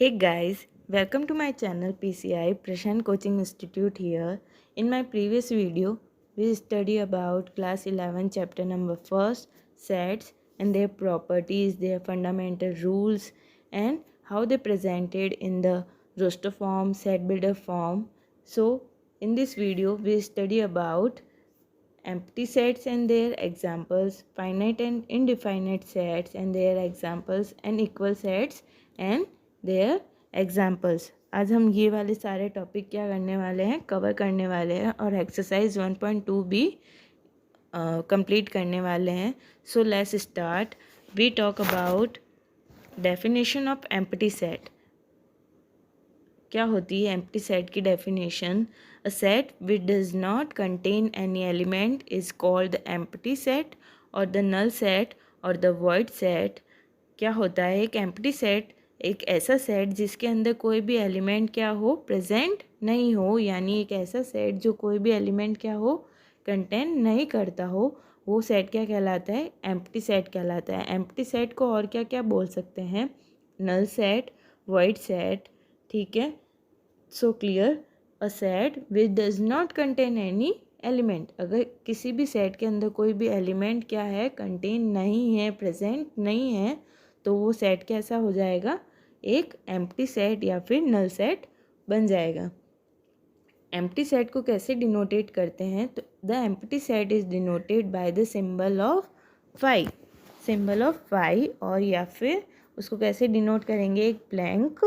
Hey guys, welcome to my channel PCI Prashant Coaching Institute here. In my previous video, we study about class 11 chapter number 1st sets and their properties, their fundamental rules and how they presented in the roster form, set builder form. So in this video, we study about empty sets and their examples, finite and indefinite sets and their examples and equal sets and their examples. आज हम ये वाले सारे topic क्या करने वाले हैं, cover करने वाले हैं और एक्सरसाइज 1.2 भी कंप्लीट करने वाले हैं। So let's start. We talk about definition of empty set. क्या होती है एम्प्टी सेट की definition? A set which does not contain any element is called the empty set और द नल सेट और द वॉइड सेट। क्या होता है एक एम्प्टी सेट? एक ऐसा सेट जिसके अंदर कोई भी एलिमेंट क्या हो, प्रेजेंट नहीं हो, यानी एक ऐसा सेट जो कोई भी एलिमेंट क्या हो, कंटेन नहीं करता हो, वो सेट क्या कहलाता है? एम्प्टी सेट कहलाता है। एम्प्टी सेट को और क्या क्या बोल सकते हैं? Null set, void set. ठीक है, so clear. A set which does not contain any element, अगर किसी भी सेट के अंदर कोई भी एलिमेंट क्या है, कंटेन नहीं है, प्रेजेंट नहीं है, तो वो सेट कैसा हो जाएगा? एक एम्प्टी सेट या फिर नल सेट बन जाएगा। एम्प्टी सेट को कैसे डिनोटेट करते हैं? तो the empty set is denoted by the symbol of phi, symbol of phi. और या फिर उसको कैसे डिनोट करेंगे? एक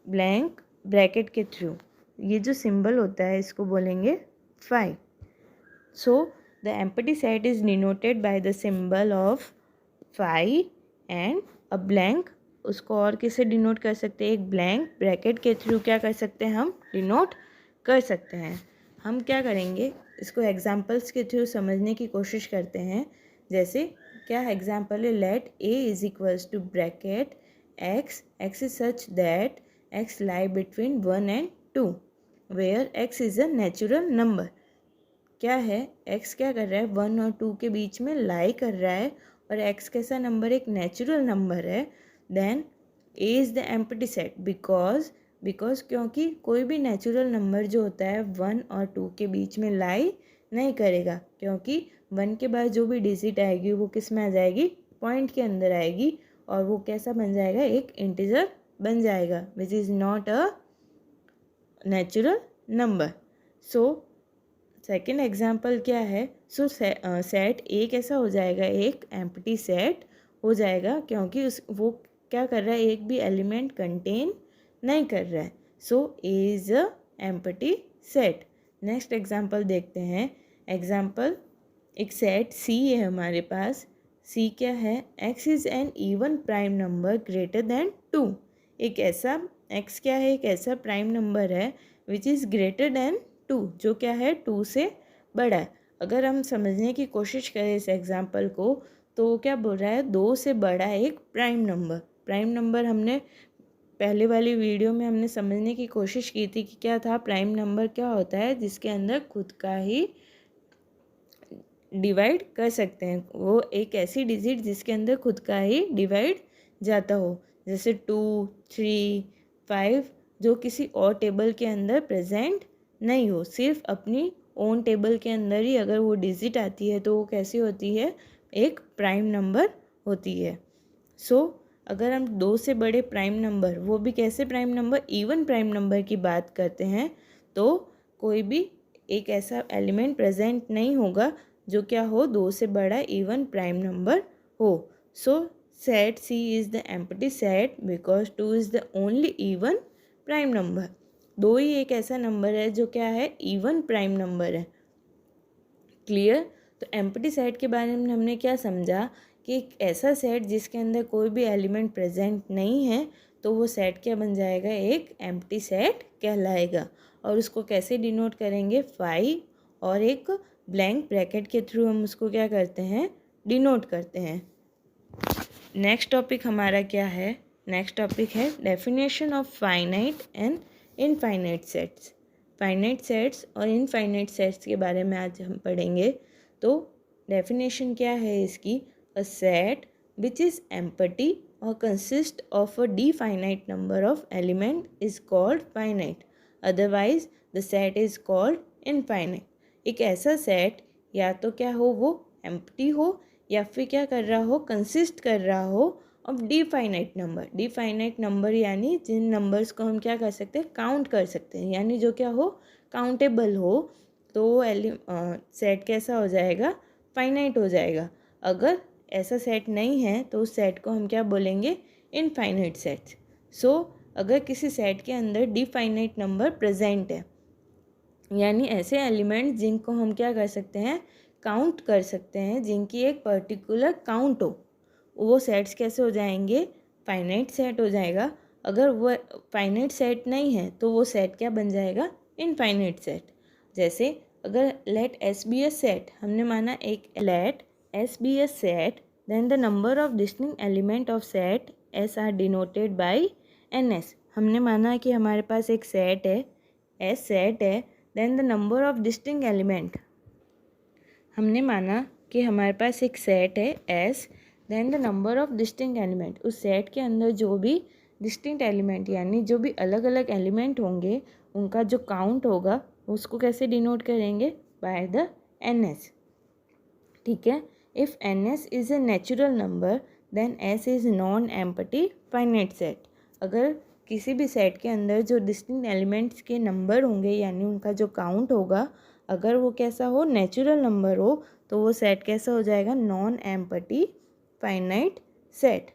ब्लैंक ब्रैकेट के थ्रू। ये जो सिंबल होता है इसको बोलेंगे phi. So the empty set is denoted by the symbol of phi and a blank. उसको और किसे डिनोट कर सकते हैं? एक ब्लैंक ब्रैकेट के थ्रू क्या कर सकते हैं? हम डिनोट कर सकते हैं। हम क्या करेंगे, इसको एग्जाम्पल्स के थ्रू समझने की कोशिश करते हैं। जैसे क्या एग्जाम्पल है? Let A is equals to bracket x, x is such that x lie between 1 and 2 where x is a natural number. क्या है? एक्स क्या कर रहा है? 1 और 2 के बीच में लाई कर रहा है और एक्स कैसा नंबर? एक नेचुरल नंबर है। Then A is the empty set because क्योंकि कोई भी नेचुरल नंबर जो होता है 1 और 2 के बीच में लाई नहीं करेगा, क्योंकि 1 के बाद जो भी डिजिट आएगी वो किस में आ जाएगी? पॉइंट के अंदर आएगी और वो कैसा बन जाएगा? एक इंटीजर बन जाएगा which is not a natural number. So second example क्या है? सो सेट ए कैसा हो जाएगा? एक एम्प्टी सेट हो जाएगा, क्योंकि वो क्या कर रहा है? एक भी एलिमेंट कंटेन नहीं कर रहा है। So A is a empty set. Next example देखते हैं। एग्जाम्पल, एक सेट सी है हमारे पास। सी क्या है? X is an even prime number greater than 2। एक ऐसा एक्स क्या है? एक ऐसा प्राइम नंबर है विच इज़ ग्रेटर देन 2, जो क्या है? 2 से बड़ा है। अगर हम समझने की कोशिश करें इस एग्जाम्पल को, तो वो क्या बोल रहा है? 2 से बड़ा एक प्राइम नंबर। प्राइम नंबर हमने पहले वाली वीडियो में हमने समझने की कोशिश की थी कि क्या था? प्राइम नंबर क्या होता है? जिसके अंदर खुद का ही डिवाइड कर सकते हैं। वो एक ऐसी डिजिट जिसके अंदर खुद का ही डिवाइड जाता हो, जैसे 2, 3, 5, जो किसी और टेबल के अंदर प्रेजेंट नहीं हो, सिर्फ अपनी ओन टेबल के अंदर ही अगर वो डिजिट आती है तो वो कैसी होती है? एक प्राइम नंबर होती है। सो अगर हम 2 से बड़े प्राइम नंबर, वो भी कैसे prime number? Even prime number की बात करते हैं, तो कोई भी एक ऐसा एलिमेंट प्रेजेंट नहीं होगा जो क्या हो? 2 से बड़ा इवन प्राइम नंबर हो। So set C is the empty set because 2 is the only even prime number. 2 ही एक ऐसा नंबर है जो क्या है? इवन प्राइम नंबर है। क्लियर? तो एम्प्टी सेट के बारे में हमने क्या समझा कि एक ऐसा सेट जिसके अंदर कोई भी एलिमेंट प्रेजेंट नहीं है, तो वो सेट क्या बन जाएगा? एक एम्प्टी सेट कहलाएगा। और उसको कैसे डिनोट करेंगे? फाई और एक ब्लैंक ब्रैकेट के थ्रू हम उसको क्या करते हैं? डिनोट करते हैं। नेक्स्ट टॉपिक हमारा क्या है? नेक्स्ट टॉपिक है definition of finite and infinite sets. Finite sets और इनफाइनाइट सेट्स के बारे में आज हम पढ़ेंगे। तो डेफिनेशन क्या है इसकी? अ set which is empty or consist of a definite number of element is called finite. Otherwise the set is called infinite. एक ऐसा सेट या तो क्या हो, वो एम्प्टी हो या फिर क्या कर रहा हो, कंसिस्ट कर रहा हो of definite number. Definite number यानी जिन नंबर्स को हम क्या कर सकते हैं, काउंट कर सकते हैं, यानी जो क्या हो, काउंटेबल हो. तो सेट कैसा हो जाएगा, फाइनाइट हो जाएगा. अगर ऐसा सेट नहीं है तो उस सेट को हम क्या बोलेंगे, इनफाइनाइट सेट्स. सो अगर किसी सेट के अंदर डिफाइनाइट नंबर प्रेजेंट है, यानी ऐसे एलिमेंट जिनको हम क्या कर सकते हैं, काउंट कर सकते हैं, जिनकी एक पर्टिकुलर काउंट हो, वो सेट्स कैसे हो जाएंगे, फाइनाइट सेट हो जाएगा. अगर वो फाइनाइट सेट नहीं है तो वो सेट क्या बन जाएगा, इनफाइनाइट सेट. जैसे अगर let S be a set, हमने माना एक let S be a set, then the number of distinct element of set S are denoted by n S. हमने माना कि हमारे पास एक सेट है, एस सेट है, then the number of distinct element, हमने माना कि हमारे पास एक सेट है S, then the number of distinct element, उस सेट के अंदर जो भी डिस्टिंक्ट एलिमेंट यानी जो भी अलग अलग एलिमेंट होंगे उनका जो काउंट होगा उसको कैसे डिनोट करेंगे, बाय द एन एस. ठीक है. If n S is a natural number then S is non empty finite set. अगर किसी भी सेट के अंदर जो डिस्टिंक्ट एलिमेंट्स के नंबर होंगे यानी उनका जो काउंट होगा, अगर वो कैसा हो, नेचुरल नंबर हो, तो वो सेट कैसा हो जाएगा, नॉन एम्प्टी फाइनाइट सेट.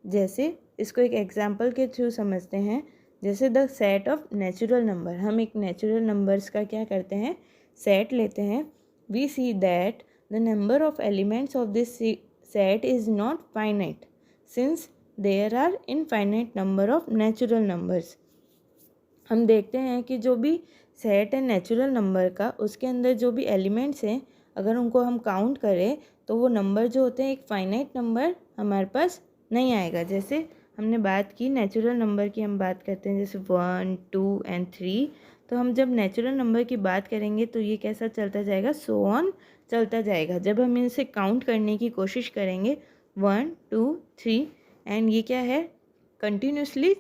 जैसे इसको एक एग्जांपल के थ्रू समझते हैं. जैसे the set of natural number, हम एक नेचुरल नंबर्स का क्या करते हैं, सेट लेते हैं. We see that the number of elements of this set is not finite since there are infinite number of natural numbers. हम देखते हैं कि जो भी सेट है नेचुरल नंबर का, उसके अंदर जो भी एलिमेंट्स हैं, अगर उनको हम काउंट करें तो वो नंबर जो होते हैं एक फाइनाइट नंबर हमारे पास नहीं आएगा. जैसे हमने बात की नेचुरल नंबर की, हम बात करते हैं जैसे 1, 2 एंड 3. तो हम जब नेचुरल नंबर की बात करेंगे तो ये कैसा चलता जाएगा, सो ऑन चलता जाएगा. जब हम इनसे काउंट करने की कोशिश करेंगे 1, 2, 3 एंड ये क्या है, कंटिन्यूसली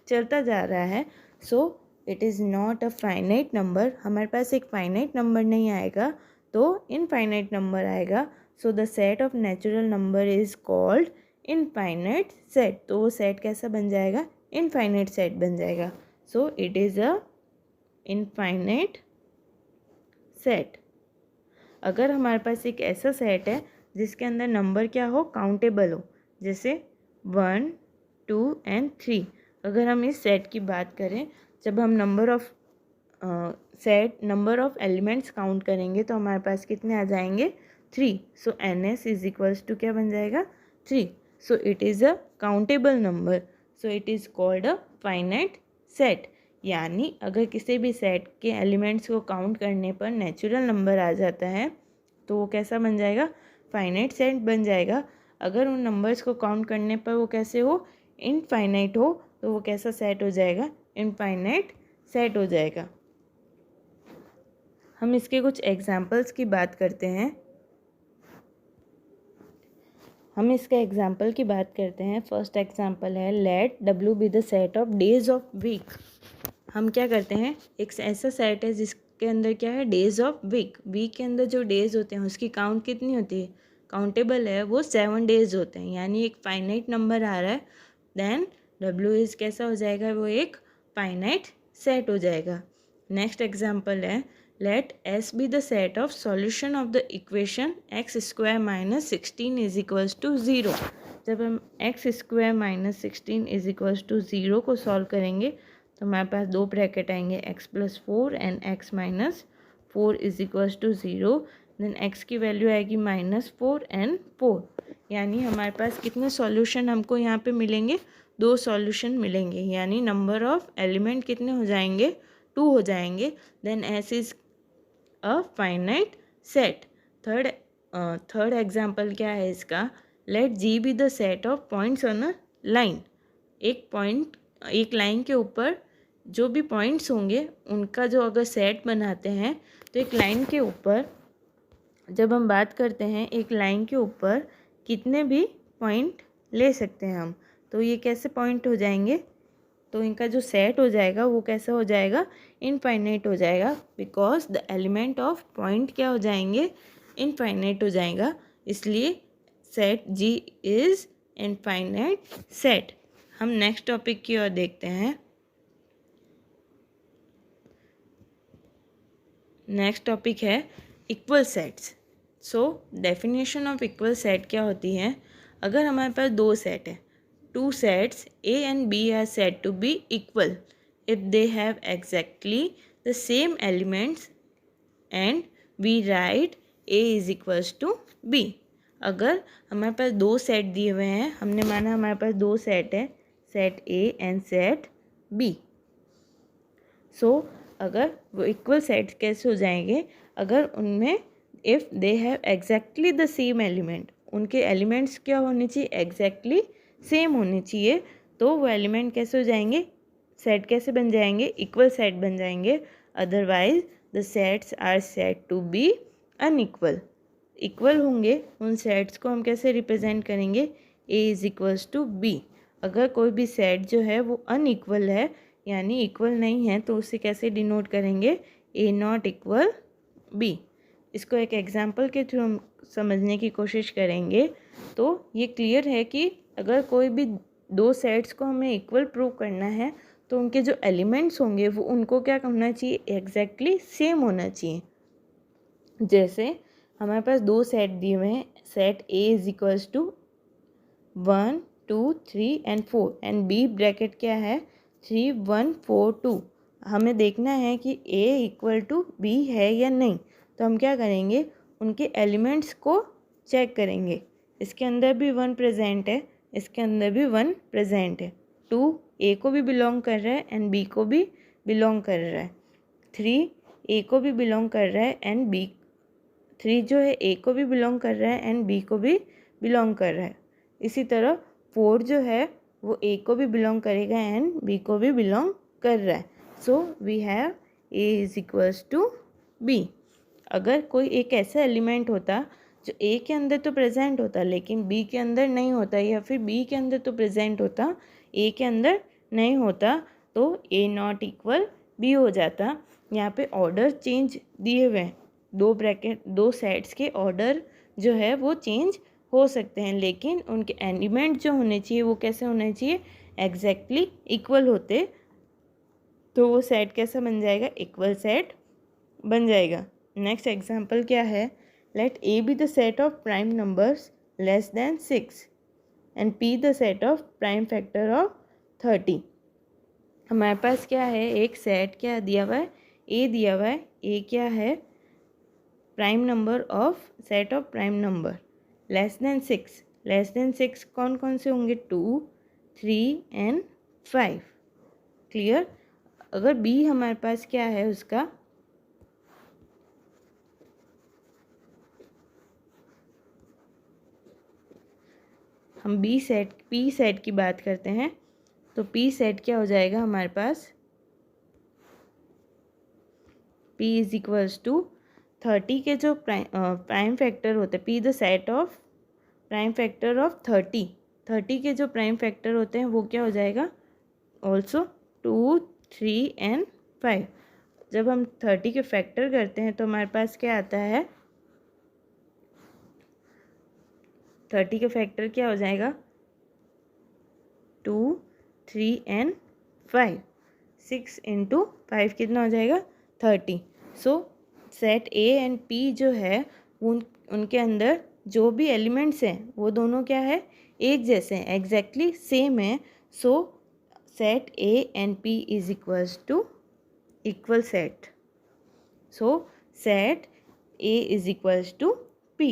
चलता जा रहा है. So it is not a finite number. हमारे पास एक फाइनाइट नंबर नहीं आएगा तो इनफाइनाइट नंबर आएगा. So the set of natural number is called infinite set. तो वो सेट कैसा बन जाएगा, इनफाइनाइट सेट बन जाएगा. सो it is a infinite set. अगर हमारे पास एक ऐसा सेट है जिसके अंदर नंबर क्या हो, काउंटेबल हो, जैसे 1, 2 एंड 3. अगर हम इस सेट की बात करें, जब हम नंबर ऑफ एलिमेंट्स काउंट करेंगे तो हमारे पास कितने आ जाएंगे, 3. So n S is equals to क्या बन जाएगा, 3. So it is a countable number. So it is called a finite set. यानी अगर किसी भी सेट के एलिमेंट्स को काउंट करने पर नेचुरल नंबर आ जाता है तो वो कैसा बन जाएगा, फाइनाइट सेट बन जाएगा. अगर उन नंबर्स को काउंट करने पर वो कैसे हो, इनफाइनाइट हो, तो वो कैसा सेट हो जाएगा, इनफाइनाइट सेट हो जाएगा. हम इसके कुछ एग्जाम्पल्स की बात करते हैं. हम इसका एग्जाम्पल की बात करते हैं. फर्स्ट एग्जाम्पल है let W be the set of days of week. हम क्या करते हैं, एक ऐसा सेट है जिसके अंदर क्या है, डेज ऑफ वीक. वीक के अंदर जो डेज होते हैं उसकी काउंट कितनी होती है, काउंटेबल है, वो 7 डेज होते हैं, यानी एक फाइनाइट नंबर आ रहा है. देन W इज़ कैसा हो जाएगा, वो एक फाइनाइट सेट हो जाएगा. नेक्स्ट एग्जाम्पल है let S be the set of solution of the equation x² - 16 is equals to 0. जब हम x² - 16 इज इक्वल्स टू 0 को सॉल्व करेंगे तो हमारे पास दो ब्रैकेट आएंगे, x + 4 and x - 4 is equals to 0. Then x की वैल्यू आएगी -4 एंड 4. यानी हमारे पास कितने सॉल्यूशन हमको यहाँ पे मिलेंगे, 2 सॉल्यूशन मिलेंगे, यानी नंबर ऑफ एलिमेंट कितने हो जाएंगे, 2 हो जाएंगे. Then S is a finite set. Third example क्या है इसका, let G be the set of points on a line. एक लाइन के ऊपर जो भी पॉइंट्स होंगे उनका जो अगर सेट बनाते हैं तो एक लाइन के ऊपर, जब हम बात करते हैं एक लाइन के ऊपर कितने भी पॉइंट ले सकते हैं हम, तो ये कैसे पॉइंट हो जाएंगे, तो इनका जो सेट हो जाएगा वो कैसा हो जाएगा, इनफाइनाइट हो जाएगा, because the element of point क्या हो जाएंगे, इनफाइनाइट हो जाएगा, इसलिए set G is infinite set. हम नेक्स्ट टॉपिक की ओर देखते हैं। नेक्स्ट टॉपिक है equal sets. So definition of equal set क्या होती है, अगर हमारे पास दो सेट है, two sets A and B are said to be equal if they have exactly the same elements and we write A is equals to B। अगर हमारे पास दो सेट दिए हुए हैं, हमने माना हमारे पास दो सेट है, set A and set B। सो अगर वो इक्वल सेट कैसे हो जाएंगे, अगर उनमें if they have exactly the same element, उनके एलिमेंट्स क्या होने चाहिए, एग्जैक्टली सेम होने चाहिए, तो वो एलिमेंट कैसे हो जाएंगे, सेट कैसे बन जाएंगे, इक्वल सेट बन जाएंगे। Otherwise the sets are said to be unequal. Equal होंगे उन सेट्स को हम कैसे रिप्रेजेंट करेंगे, A is equals to B. अगर कोई भी सेट जो है वो अनइक्वल है यानी इक्वल नहीं है, तो उसे कैसे डिनोट करेंगे, ए नॉट इक्वल बी। इसको एक एग्जांपल के थ्रू हम समझने की कोशिश करेंगे। तो ये क्लियर है कि अगर कोई भी दो सेट्स को हमें इक्वल प्रूव करना है, तो उनके जो एलिमेंट्स होंगे वो उनको क्या होना चाहिए, एग्जैक्टली सेम होना चाहिए। जैसे हमारे पास दो सेट दिए हुए हैं, set A is equals to 1 2 3 and 4 and B bracket क्या है 3 1 4 2। हमें देखना है कि A इक्वल टू बी है या नहीं, तो हम क्या करेंगे, उनके एलिमेंट्स को चेक करेंगे। इसके अंदर भी 1 प्रेजेंट है, इसके अंदर भी 1 प्रेजेंट है, 2 A को भी बिलोंग कर रहा है एंड B को भी बिलोंग कर रहा है, 3 A को भी बिलोंग कर रहा है एंड B 3 जो है A को भी बिलोंग कर रहा है एंड B को भी बिलोंग कर रहा है। इसी तरह 4 जो है वो A को भी बिलोंग करेगा एंड B को भी बिलोंग कर रहा है। So we have A is equals to B। अगर कोई एक ऐसा एलिमेंट होता जो A के अंदर तो प्रेजेंट होता लेकिन B के अंदर नहीं होता, या फिर B के अंदर तो प्रेजेंट होता A के अंदर नहीं होता, तो A नॉट इक्वल B हो जाता। यहाँ पे ऑर्डर चेंज दिए हुए हैं, दो सेट्स के ऑर्डर जो है वो चेंज हो सकते हैं, लेकिन उनके एलिमेंट जो होने चाहिए वो कैसे होने चाहिए, एग्जैक्टली इक्वल होते, तो वो सेट कैसा बन जाएगा, इक्वल सेट बन जाएगा। नेक्स्ट एग्जांपल क्या है, let A be the set of prime numbers less than 6 and P the set of prime factor of 30। हमारे पास क्या है, एक सेट क्या दिया हुआ है, ए दिया हुआ है, ए क्या है, prime number of set of prime number less than 6। Less than 6 कौन कौन से होंगे, 2 3 एंड 5। क्लियर। अगर बी हमारे पास क्या है उसका, हम पी सेट की बात करते हैं, तो पी सेट क्या हो जाएगा हमारे पास, P इज इक्वल्स टू 30 के जो प्राइम फैक्टर होते हैं, P the set of prime factor of 30 के जो प्राइम फैक्टर होते हैं वो क्या हो जाएगा, ऑल्सो 2 3 एंड 5। जब हम 30 के फैक्टर करते हैं तो हमारे पास क्या आता है, 30 के फैक्टर क्या हो जाएगा, 2 3 एंड 5, 6 इंटू 5 कितना हो जाएगा, 30। सो सेट ए एंड पी जो है उनके अंदर जो भी एलिमेंट्स हैं वो दोनों क्या है, एक जैसे हैं, एग्जैक्टली सेम है। So set A and P is equals to equal set. So set A is equals to P.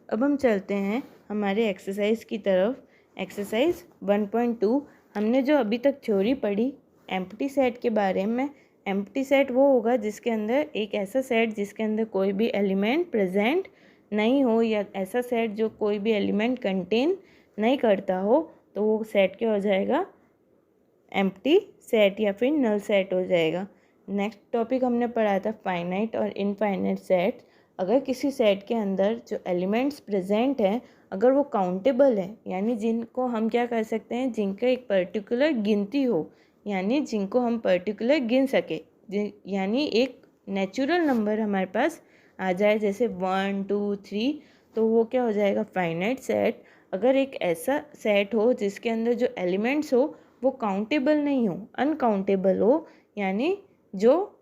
अब हम चलते हैं हमारे एक्सरसाइज की तरफ। एक्सरसाइज 1.2 हमने जो अभी तक थ्योरी पढ़ी एम्प्टी सेट के बारे में। एम्प्टी सेट वो होगा जिसके अंदर एक ऐसा सेट जिसके अंदर कोई भी एलिमेंट प्रेजेंट नहीं हो, या ऐसा सेट जो कोई भी एलिमेंट कंटेन नहीं करता हो, तो वो सेट क्या हो जाएगा, एम्प्टी सेट या फिर नल सेट हो जाएगा। नेक्स्ट टॉपिक हमने पढ़ा था फाइनाइट और इनफाइनाइट सेट। अगर किसी सेट के अंदर जो एलिमेंट्स प्रेजेंट हैं अगर वो काउंटेबल है, यानी जिनको हम क्या कर सकते हैं, जिनका एक पर्टिकुलर गिनती हो, यानी जिनको हम पर्टिकुलर गिन सके, यानी एक नेचुरल नंबर हमारे पास आ जाए, जैसे 1 2 3, तो वो क्या हो जाएगा, फाइनाइट सेट। अगर एक ऐसा सेट हो जिसके अंदर जो एलिमेंट्स हो वो काउंटेबल नहीं हो, अनकाउंटेबल हो, यानी जो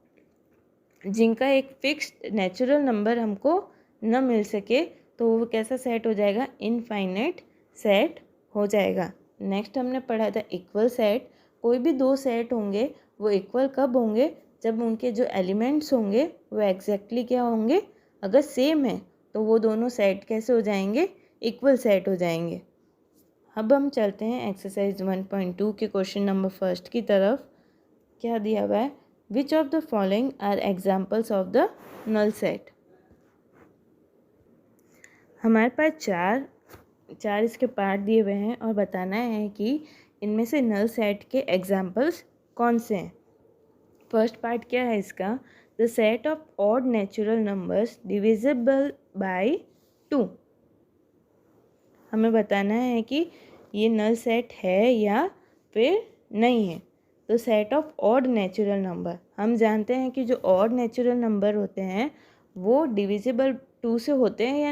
जिनका एक फिक्स्ड नेचुरल नंबर हमको न मिल सके, तो वो कैसा सेट हो जाएगा, इनफाइनाइट सेट हो जाएगा। नेक्स्ट हमने पढ़ा था इक्वल सेट। कोई भी दो सेट होंगे वो इक्वल कब होंगे, जब उनके जो एलिमेंट्स होंगे वो एग्जैक्टली क्या होंगे, अगर सेम है तो वो दोनों सेट कैसे हो जाएंगे, इक्वल सेट हो जाएंगे। अब हम चलते हैं एक्सरसाइज 1.2 के क्वेश्चन नंबर फर्स्ट की तरफ। क्या दिया हुआ है, which of the following are examples of the null set. हमारे पास चार इसके पार्ट दिए हुए हैं और बताना है कि इनमें से नल सेट के एग्जाम्पल्स कौन से हैं। फर्स्ट पार्ट क्या है इसका, the set of odd natural numbers divisible by 2। हमें बताना है कि ये नल सेट है या फिर नहीं है। तो set of odd natural number, हम जानते हैं कि जो ऑड नेचुरल नंबर होते हैं वो डिविजिबल 2 से होते हैं या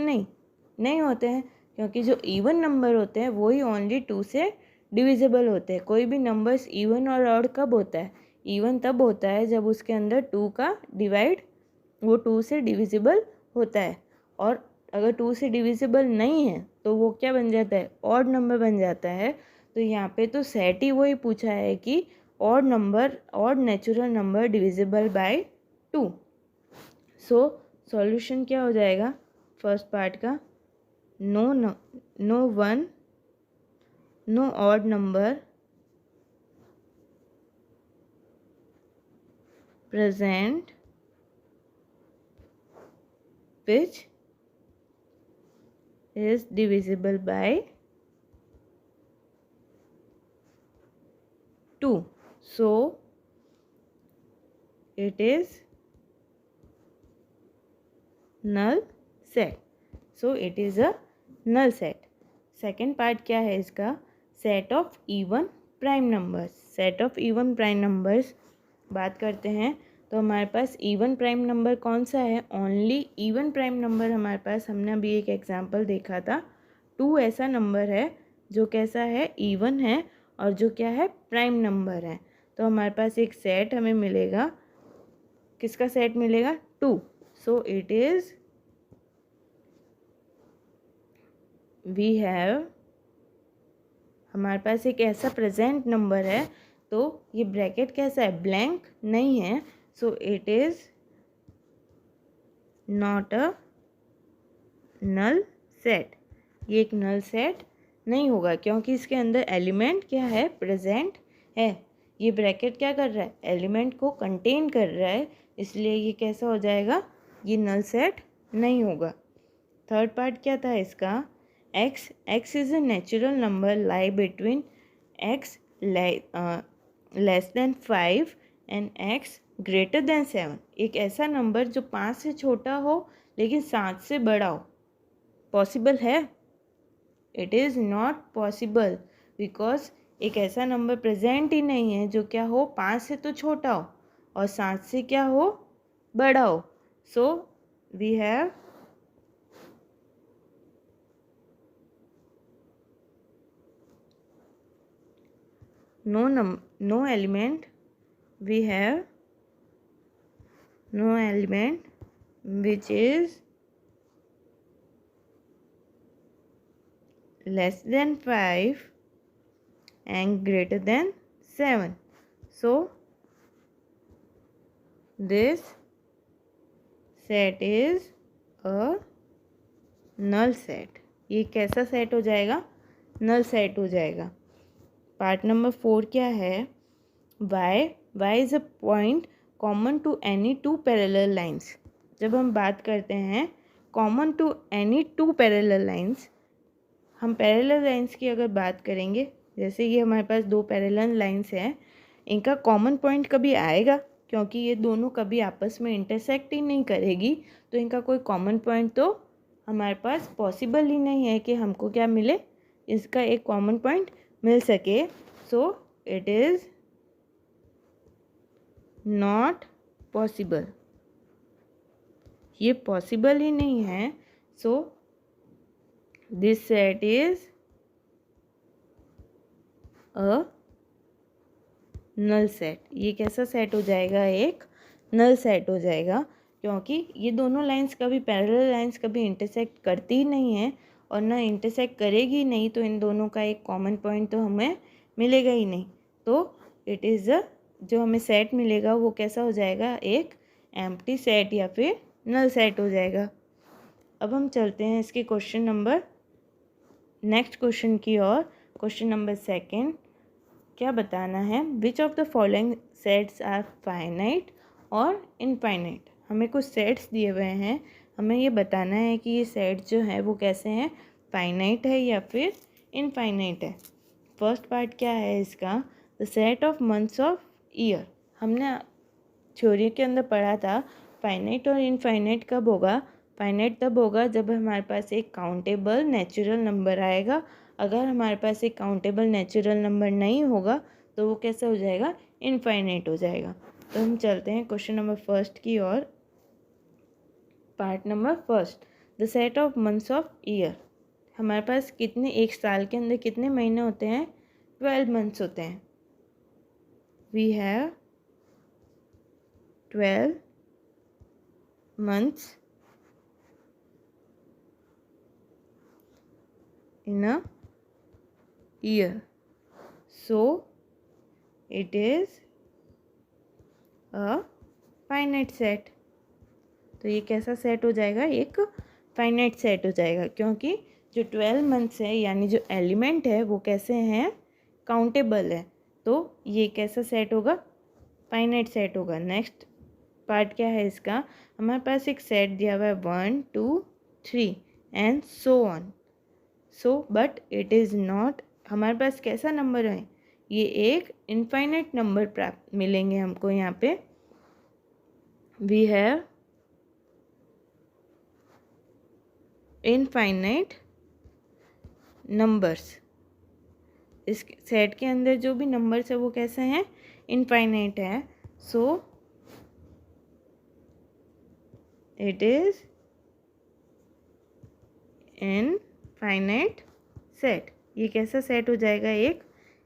नहीं होते हैं, क्योंकि जो इवन नंबर होते हैं वही ओनली 2 से डिविजिबल होते हैं। कोई भी नंबर्स इवन और ऑड कब होता है, इवन तब होता है जब उसके अंदर 2 का डिवाइड वो 2 से डिविजिबल होता है, और अगर 2 से डिविजिबल नहीं है तो वो क्या बन जाता है, ऑड नंबर बन जाता है। तो यहाँ पे तो सेट ही वही पूछा है कि odd natural number divisible by 2। So solution क्या हो जाएगा फर्स्ट पार्ट का, no one no odd number present which is divisible by 2. So it is null set. So it is a null set. Second part क्या है इसका, set of even prime numbers. Set of even prime numbers बात करते हैं तो हमारे पास even prime number कौन सा है, ओनली इवन प्राइम नंबर हमारे पास, हमने अभी एक एग्जांपल देखा था। 2 ऐसा नंबर है जो कैसा है, इवन है, और जो क्या है, प्राइम नंबर है। तो हमारे पास एक सेट हमें मिलेगा, किसका सेट मिलेगा, 2। So it is we have, हमारे पास एक ऐसा प्रेजेंट नंबर है, तो ये ब्रैकेट कैसा है, ब्लैंक नहीं है। So it is not a null set, ये एक नल सेट नहीं होगा क्योंकि इसके अंदर एलिमेंट क्या है, प्रेजेंट है। ये ब्रैकेट क्या कर रहा है, एलिमेंट को कंटेन कर रहा है, इसलिए ये कैसा हो जाएगा, ये नल सेट नहीं होगा। थर्ड पार्ट क्या था इसका, x is a natural number lie between x less than 5 and x greater than 7। एक ऐसा नंबर जो 5 से छोटा हो लेकिन 7 से बड़ा हो, पॉसिबल है, it is not possible, because एक ऐसा नंबर प्रेजेंट ही नहीं है जो क्या हो, 5 से तो छोटा हो और 7 से क्या हो, बड़ा हो। So we have no element, we have no element which is less than 5 and greater than 7. So this set is a null set. ये कैसा सेट हो जाएगा, नल सेट हो जाएगा। पार्ट नंबर 4 क्या है, y is a point common to any 2 parallel lines. जब हम बात करते हैं common to any 2 parallel lines, हम पैरेलल लाइंस की अगर बात करेंगे, जैसे ये हमारे पास 2 पैरेलल लाइंस हैं, इनका कॉमन पॉइंट कभी आएगा, क्योंकि ये दोनों कभी आपस में इंटरसेक्ट ही नहीं करेगी, तो इनका कोई कॉमन पॉइंट तो हमारे पास पॉसिबल ही नहीं है कि हमको क्या मिले, इसका एक कॉमन पॉइंट मिल सके. So it is not possible. ये पॉसिबल ही नहीं है. So this set is a null set. ये कैसा सेट हो जाएगा, एक नल सेट हो जाएगा, क्योंकि ये दोनों लाइंस कभी पैरेलल लाइंस कभी इंटरसेक्ट करती ही नहीं है और ना इंटरसेक्ट करेगी नहीं, तो इन दोनों का एक कॉमन पॉइंट तो हमें मिलेगा ही नहीं. तो इट इज़ जो हमें सेट मिलेगा वो कैसा हो जाएगा, एक एम्प्टी सेट या फिर नल सेट हो जाएगा. अब हम चलते हैं इसके नेक्स्ट क्वेश्चन की ओर. क्वेश्चन नंबर 2 क्या बताना है, which of the following sets are finite और इनफाइनाइट. हमें कुछ सेट्स दिए हुए हैं, हमें ये बताना है कि ये सेट जो है वो कैसे हैं, फाइनाइट है या फिर इनफाइनाइट है. फर्स्ट पार्ट क्या है इसका, the set of months of year. हमने थ्योरी के अंदर पढ़ा था फाइनाइट और इनफाइनाइट कब होगा. फाइनाइट तब होगा जब हमारे पास एक काउंटेबल नेचुरल नंबर आएगा. अगर हमारे पास एक काउंटेबल नेचुरल नंबर नहीं होगा तो वो कैसा हो जाएगा, इनफाइनाइट हो जाएगा. तो हम चलते हैं क्वेश्चन नंबर 1 की ओर. Part number 1, the set of months of year. हमारे पास कितने, एक साल के अंदर कितने महीने होते हैं, 12 मंथ्स होते हैं. We have 12 months in a year. So it is a finite set. तो ये कैसा सेट हो जाएगा, एक फाइनाइट सेट हो जाएगा, क्योंकि जो 12 मंथ्स है यानी जो एलिमेंट है वो कैसे हैं, काउंटेबल है. तो ये कैसा सेट होगा, फाइनाइट सेट होगा. नेक्स्ट पार्ट क्या है इसका, हमारे पास एक सेट दिया हुआ है 1 2 3 and so on. So but it is not, हमारे पास कैसा नंबर है, ये एक इनफाइनाइट नंबर प्राप्त मिलेंगे हमको यहाँ पे. We have infinite numbers. इस सेट के अंदर जो भी नंबर्स है वो कैसे हैं, इनफाइनाइट है. So it is infinite set. ये कैसा सेट हो जाएगा, एक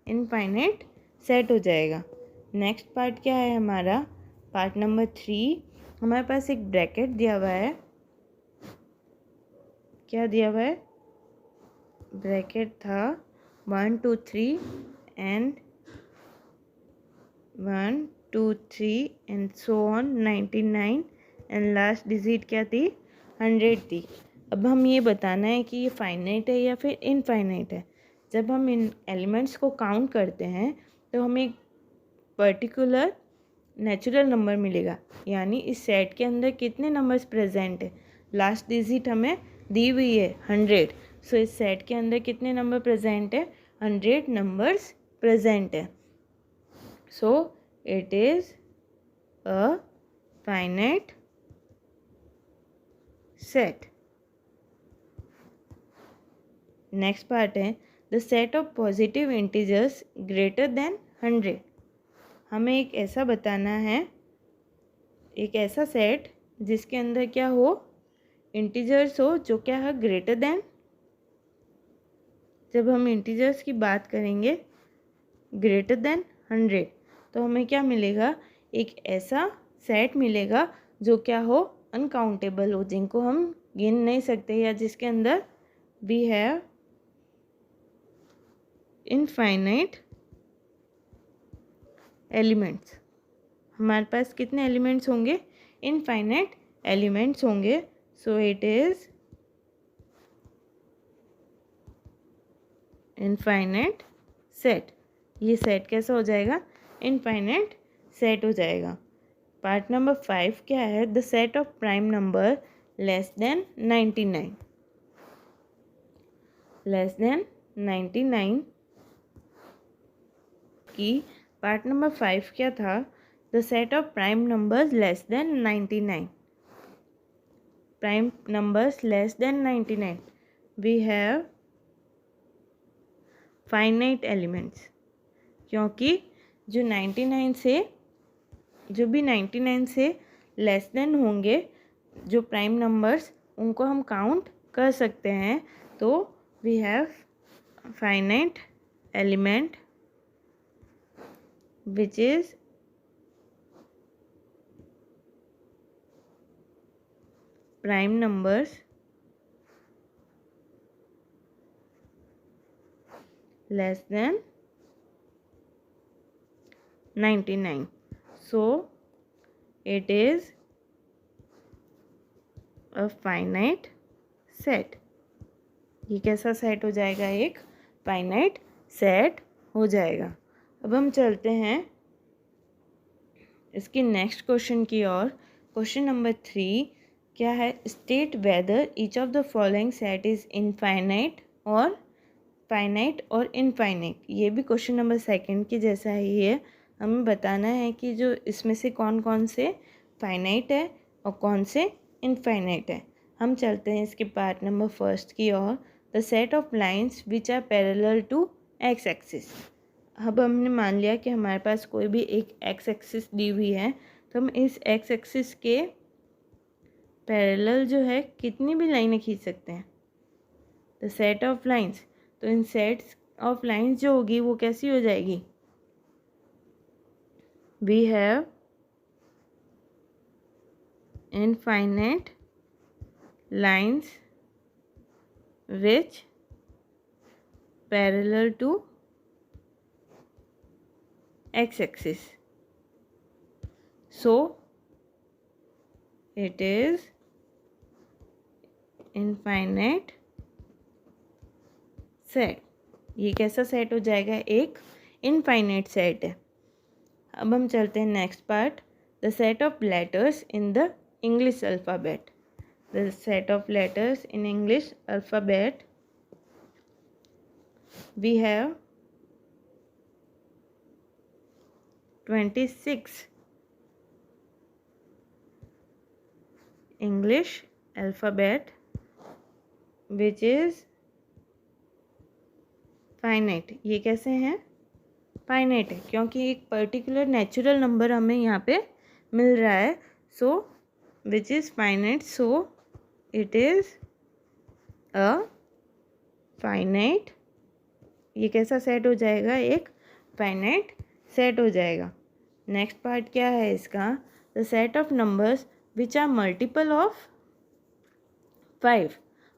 इनफाइनाइट सेट हो जाएगा. नेक्स्ट पार्ट क्या है हमारा, पार्ट नंबर 3. हमारे पास एक ब्रैकेट दिया हुआ है. क्या दिया हुआ है, ब्रैकेट था 1 2 3 and 1 2 3 and so on 99 and last digit क्या थी, 100 थी. अब हम ये बताना है कि ये फाइनाइट है या फिर इनफाइनाइट है. जब हम इन एलिमेंट्स को काउंट करते हैं तो हमें एक पर्टिकुलर नेचुरल नंबर मिलेगा, यानी इस सेट के अंदर कितने नंबर्स प्रेजेंट है, लास्ट डिजिट हमें दी हुई है 100. सो इस सेट के अंदर कितने नंबर प्रेजेंट है, 100 नंबर्स प्रेजेंट है. So it is a finite set. Next part है the set of positive integers greater than 100. हमें एक ऐसा बताना है, एक ऐसा सेट जिसके अंदर क्या हो, इंटीजर्स हो जो क्या है, ग्रेटर देन. जब हम इंटीजर्स की बात करेंगे ग्रेटर देन 100 तो हमें क्या मिलेगा, एक ऐसा सेट मिलेगा जो क्या हो, अनकाउंटेबल हो, जिनको हम गिन नहीं सकते, या जिसके अंदर वी हैव इनफाइनाइट एलिमेंट्स. हमारे पास कितने एलिमेंट्स होंगे, इनफाइनाइट एलिमेंट्स होंगे. सो इट इज़ इनफाइनाइट सेट. ये सेट कैसा हो जाएगा, इनफाइनाइट सेट हो जाएगा. पार्ट नंबर 5 क्या है, the set of prime number less than 99. Less than 99 की पार्ट नंबर 5 क्या था, the set of prime numbers less then 99. prime numbers less than 99. We have finite elements, क्योंकि जो 99 से जो भी 99 से लेस देन होंगे जो प्राइम नंबर्स उनको हम काउंट कर सकते हैं. तो we have finite element which is prime numbers less than 99. So it is a finite set. ये कैसा सेट हो जाएगा? एक फाइनाइट सेट हो जाएगा. अब हम चलते हैं इसकी नेक्स्ट क्वेश्चन की ओर. क्वेश्चन नंबर 3 क्या है? State whether each of the following set is infinite और फाइनाइट और इनफाइनाइट. ये भी क्वेश्चन नंबर 2 की जैसा ही है. हमें बताना है कि जो इसमें से कौन कौन से फाइनाइट है और कौन से इनफाइनाइट है. हम चलते हैं इसके पार्ट नंबर 1 की ओर. The set of lines which are parallel to x axis. अब हमने मान लिया कि हमारे पास कोई भी एक एक्स एक्सिस दी हुई है, तो हम इस एक्स एक्सिस के पैरेलल जो है कितनी भी लाइनें खींच सकते हैं. The set of lines. तो इन सेट्स ऑफ लाइन्स जो होगी वो कैसी हो जाएगी? We have infinite lines which parallel to x axis. So it is infinite set. ये कैसा सेट हो जाएगा? एक इनफाइनाइट सेट है. अब हम चलते हैं next part. The set of letters in the English alphabet. The set of letters in English alphabet. We have 26 English alphabet which is finite. ये कैसे हैं? फाइनाइट है क्योंकि एक पर्टिकुलर नेचुरल नंबर हमें यहाँ पे मिल रहा है. So which is finite. So it is a finite. ये कैसा सेट हो जाएगा? एक फाइनाइट सेट हो जाएगा. नेक्स्ट पार्ट क्या है इसका? The set of numbers which are multiple of 5.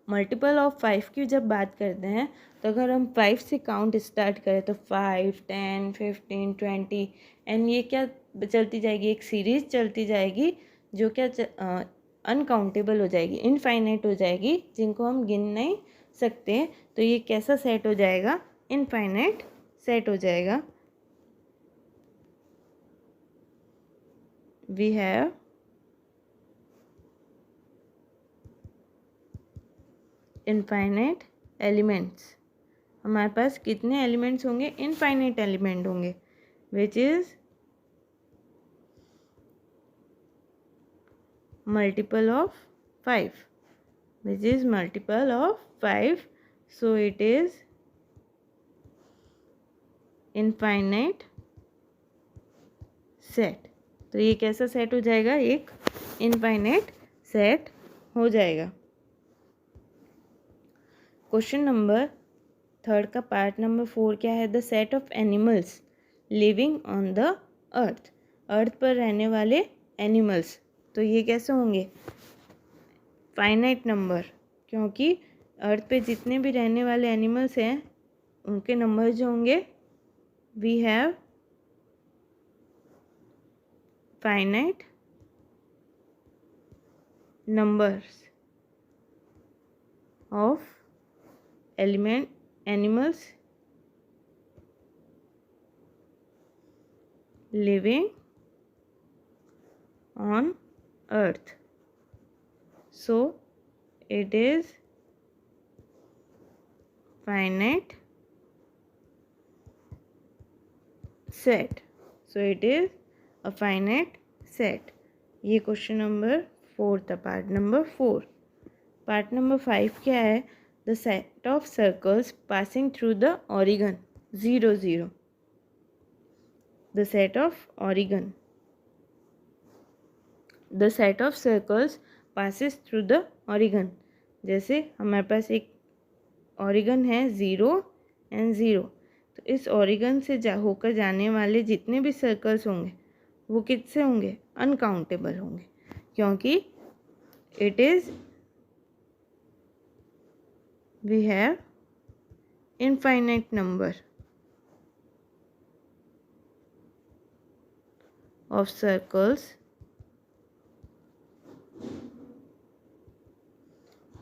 Multiple of 5 की जब बात करते हैं तो अगर हम 5 से काउंट स्टार्ट करें तो 5, 10, 15, 20 एंड ये क्या चलती जाएगी? एक सीरीज चलती जाएगी जो क्या अनकाउंटेबल हो जाएगी, इनफाइनाइट हो जाएगी, जिनको हम गिन नहीं सकते. तो ये कैसा सेट हो जाएगा? इनफाइनाइट सेट हो जाएगा. we have infinite elements. हमारे पास कितने एलिमेंट्स होंगे? इनफाइनाइट एलिमेंट होंगे which is multiple of 5. which is multiple of 5. so it is infinite set. तो ये कैसा सेट हो जाएगा? एक इनफाइनाइट सेट हो जाएगा. क्वेश्चन नंबर 3 का पार्ट नंबर 4 क्या है? The set of animals living on the earth. Earth पर रहने वाले एनिमल्स. तो ये कैसे होंगे? फाइनाइट नंबर, क्योंकि अर्थ पे जितने भी रहने वाले एनिमल्स हैं उनके नंबर जो होंगे we have finite numbers of animals living on earth. So it is finite set. So it is a finite set. ये क्वेश्चन नंबर 4 था पार्ट नंबर 4। पार्ट नंबर 5 क्या है? The set of circles passing through the Oregon 0 0। The set of Oregon, the set of circles passes through the Oregon. जैसे हमारे पास एक Oregon है 0 and 0, तो इस ओरिगन से होकर जाने वाले जितने भी सर्कल्स होंगे वो कितने होंगे? अनकाउंटेबल होंगे, क्योंकि it is we have infinite number of circles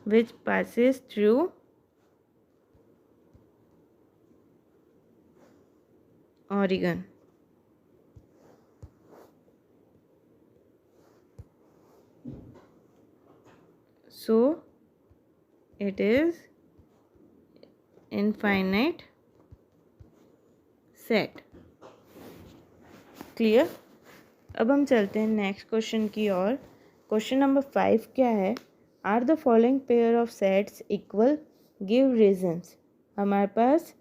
which passes through Oregon. So it is infinite set. Clear? अब हम चलते हैं नेक्स्ट क्वेश्चन की ओर। क्वेश्चन नंबर 5 क्या है? Are the following pair of sets equal? Give reasons. हमारे पास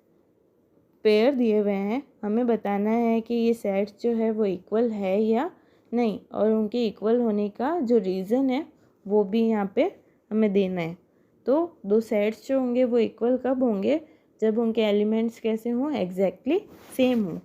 pair दिए हुए हैं, हमें बताना है कि ये सेट्स जो है वो इक्वल है या नहीं, और उनके इक्वल होने का जो रीज़न है वो भी यहाँ पे हमें देना है। तो दो सेट्स जो होंगे वो इक्वल कब होंगे? जब उनके एलिमेंट्स कैसे हों? एग्जैक्टली सेम हों।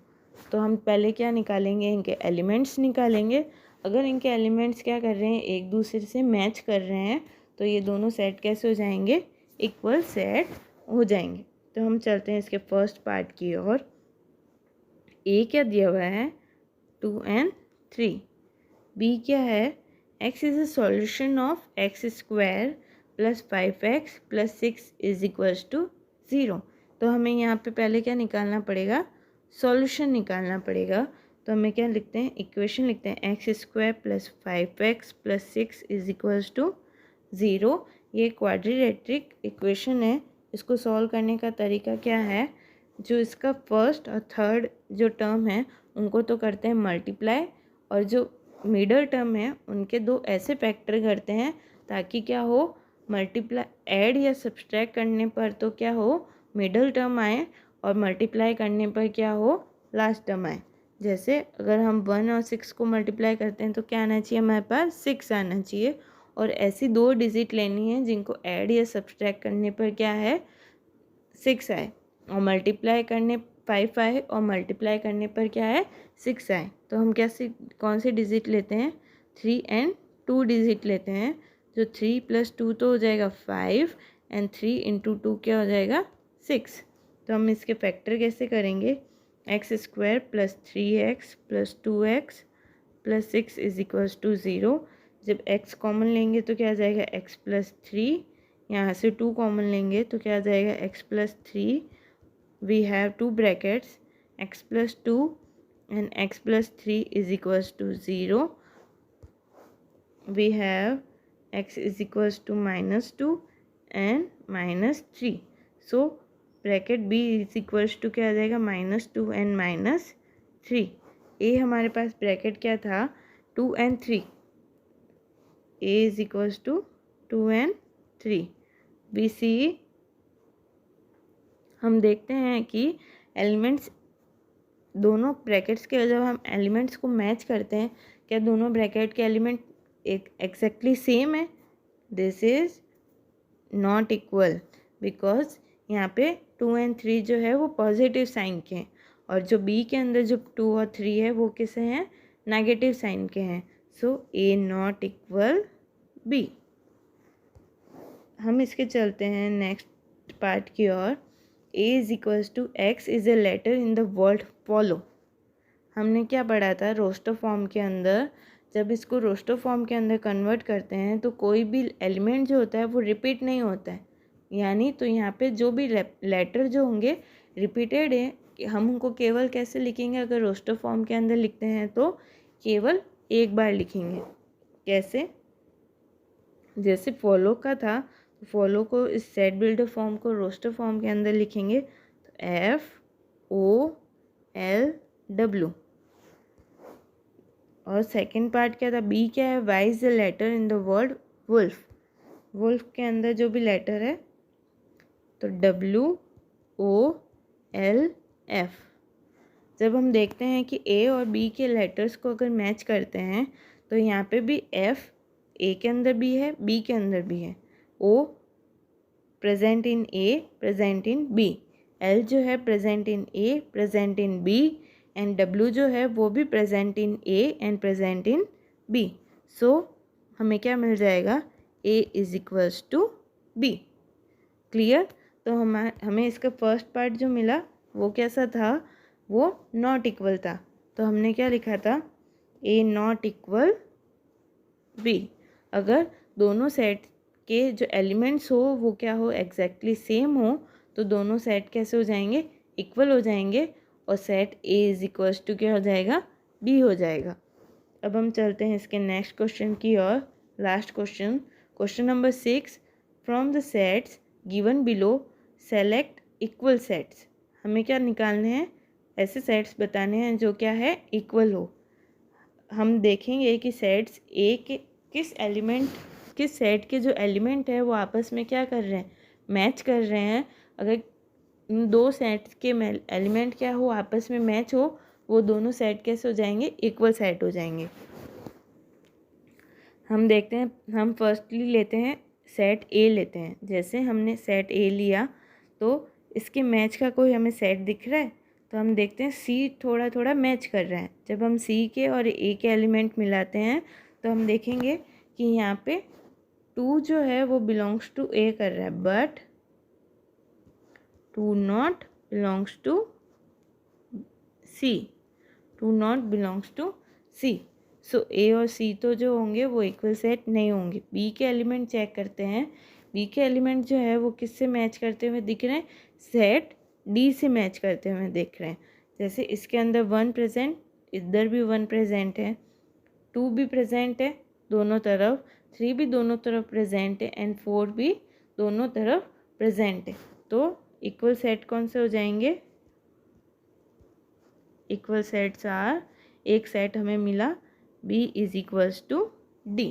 तो हम पहले क्या निकालेंगे? इनके एलिमेंट्स निकालेंगे। अगर इनके एलिमेंट्स क्या कर रहे हैं? एक दूसरे से मैच कर रहे हैं, तो ये दोनों सेट कैसे हो जाएंगे? इक्वल सेट हो जाएंगे। तो हम चलते हैं इसके फर्स्ट पार्ट की ओर। ए क्या दिया हुआ है? 2 and 3। बी क्या है? x is a solution of x square plus 5x plus 6 is equals to 0। तो हमें यहाँ पे पहले क्या निकालना पड़ेगा? सॉल्यूशन निकालना पड़ेगा। तो हमें क्या लिखते हैं? इक्वेशन लिखते हैं x square plus 5x plus 6 is equals to 0। ये क्वाड्रिलेटरिक इक्वेशन है। इसको सॉल्व करने का तरीका क्या है? जो इसका फर्स्ट और थर्ड जो टर्म है उनको तो करते हैं मल्टीप्लाई, और जो मिडल टर्म है उनके दो ऐसे फैक्टर करते हैं ताकि क्या हो? मल्टीप्लाई ऐड या सब्सट्रैक्ट करने पर तो क्या हो? मिडल टर्म आए, और मल्टीप्लाई करने पर क्या हो? लास्ट टर्म आए। जैसे अगर हम 1 और 6 को मल्टीप्लाई करते हैं तो क्या आना चाहिए हमारे पास? 6 आना चाहिए। और ऐसी दो डिजिट लेनी है जिनको ऐड या सब्सट्रैक्ट करने पर क्या है? 6 आए, और मल्टीप्लाई करने 5 आए, और मल्टीप्लाई करने पर क्या है? 6 आए। तो हम कैसे कौन से डिजिट लेते हैं? 3 and 2 डिजिट लेते हैं। जो 3 + 2 तो हो जाएगा 5, एंड 3 × 2 क्या हो जाएगा? 6। तो हम इसके फैक्टर कैसे करेंगे? X square plus 3x plus 2x plus 6 is equals to 0। जब x कॉमन लेंगे तो क्या आ जाएगा? x plus 3। यहाँ से 2 कॉमन लेंगे तो क्या आ जाएगा? x plus 3। We have 2 brackets x plus 2 and x plus 3 is equals to 0। We have x is equals to -2 and -3। So bracket b is equals to क्या आ जाएगा? -2 एंड -3। ए हमारे पास ब्रैकेट क्या था? 2 and 3। a is equals to 2 and 3। B C हम देखते हैं कि एलिमेंट्स दोनों ब्रैकेट्स के, जब हम एलिमेंट्स को मैच करते हैं, क्या दोनों ब्रैकेट के एलिमेंट एक एग्जैक्टली सेम है? This is not equal, because यहाँ पे 2 and 3 जो है वो पॉजिटिव साइन के हैं, और जो बी के अंदर जो 2 और 3 है वो किसे हैं? नेगेटिव साइन के हैं। So A not equal B. हम इसके चलते हैं नेक्स्ट पार्ट की ओर। A is equals to x is a letter in the word follow. हमने क्या पढ़ा था रोस्टर फॉर्म के अंदर? जब इसको रोस्टर फॉर्म के अंदर कन्वर्ट करते हैं तो कोई भी एलिमेंट जो होता है वो रिपीट नहीं होता है, यानी तो यहाँ पे जो भी लेटर जो होंगे रिपीटेड है, कि हम उनको केवल कैसे लिखेंगे? अगर रोस्टर फॉर्म के अंदर लिखते हैं तो केवल एक बार लिखेंगे। कैसे? जैसे फॉलो का था, तो फॉलो को इस सेट बिल्डर फॉर्म को रोस्टर फॉर्म के अंदर लिखेंगे तो FOLW। और सेकंड पार्ट क्या था, बी क्या है, y is the letter in the word wolf. Wolf के अंदर जो भी लेटर है तो WOLF। जब हम देखते हैं कि ए और बी के लेटर्स को अगर मैच करते हैं तो यहाँ पे भी एफ ए के अंदर भी है, बी के अंदर भी है। O present in A, present in B. L जो है present in A, present in B. And W जो है वो भी present in A and present in B. So हमें क्या मिल जाएगा, A is equals to B. Clear. तो हमें इसका फर्स्ट पार्ट जो मिला वो कैसा था, वो नॉट इक्वल था। तो हमने क्या लिखा था, ए नॉट इक्वल बी। अगर दोनों सेट के जो एलिमेंट्स हो वो क्या हो, एग्जैक्टली सेम हो, तो दोनों सेट कैसे हो जाएंगे, इक्वल हो जाएंगे। और set A is equals to क्या हो जाएगा, बी हो जाएगा। अब हम चलते हैं इसके नेक्स्ट क्वेश्चन की और last question, question number 6। From the sets given below select equal sets. हमें क्या निकालने हैं, ऐसे सेट्स बताने हैं जो क्या है, इक्वल हो। हम देखेंगे कि सेट्स ए के किस सेट के जो एलिमेंट है वो आपस में क्या कर रहे हैं, मैच कर रहे हैं। अगर दो सेट्स के एलिमेंट क्या हो, आपस में मैच हो, वो दोनों सेट कैसे हो जाएंगे, इक्वल सेट हो जाएंगे। हम देखते हैं, हम फर्स्टली लेते हैं सेट ए लेते हैं। जैसे हमने सेट ए लिया तो इसके मैच का कोई हमें सेट दिख रहा है, तो हम देखते हैं सी थोड़ा थोड़ा मैच कर रहा है। जब हम सी के और ए के एलिमेंट मिलाते हैं तो हम देखेंगे कि यहाँ पे 2 जो है वो बिलोंग्स टू ए कर रहा है, but 2 not belongs to C. 2 not belongs to C. So A और सी तो जो होंगे वो इक्वल सेट नहीं होंगे। बी के एलिमेंट चेक करते हैं। बी के एलिमेंट जो है वो किससे मैच करते हुए दिख रहे हैं, सेट डी से मैच करते हुए दिख रहे हैं। जैसे इसके अंदर 1 प्रेजेंट, इधर भी 1 प्रेजेंट है, 2 भी प्रेजेंट है दोनों तरफ, 3 भी दोनों तरफ प्रेजेंट है, एंड 4 भी दोनों तरफ प्रेजेंट है। तो इक्वल सेट कौन से हो जाएंगे, इक्वल सेट्स आर, एक सेट हमें मिला B is equals to D।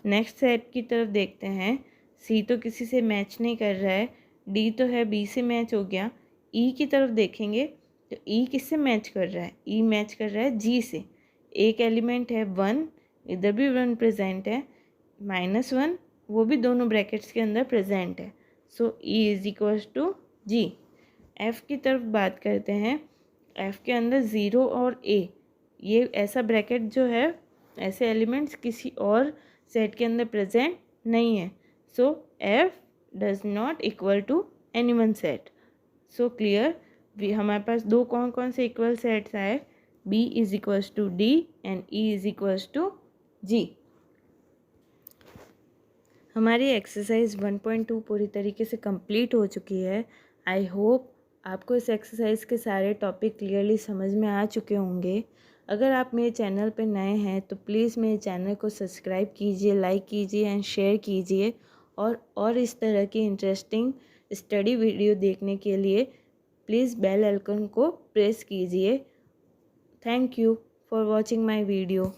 Next set की तरफ देखते हैं। C तो किसी से मैच नहीं कर रहा है, D तो है B से मैच हो गया। E की तरफ देखेंगे तो E किससे मैच कर रहा है, E मैच कर रहा है G से। एक एलिमेंट है 1, इधर भी 1 प्रेजेंट है, -1 वो भी दोनों ब्रैकेट्स के अंदर प्रेजेंट है। So E is equals to G। F की तरफ बात करते हैं। F के अंदर 0 और A, ये ऐसा ब्रैकेट जो है, ऐसे एलिमेंट्स किसी और सेट के अंदर प्रेजेंट नहीं है। So F does not equal to any one set. So clear, हमारे पास दो कौन कौन से इक्वल सेट्स आए, B is equals to D and E is equals to G। हमारी एक्सरसाइज 1.2 पूरी तरीके से कंप्लीट हो चुकी है। आई होप आपको इस एक्सरसाइज के सारे टॉपिक क्लियरली समझ में आ चुके होंगे। अगर आप मेरे चैनल पर नए हैं तो प्लीज़ मेरे चैनल को सब्सक्राइब कीजिए, लाइक कीजिए एंड शेयर कीजिए। और इस तरह की इंटरेस्टिंग स्टडी वीडियो देखने के लिए प्लीज़ बेल आइकन को प्रेस कीजिए। Thank you for watching my video.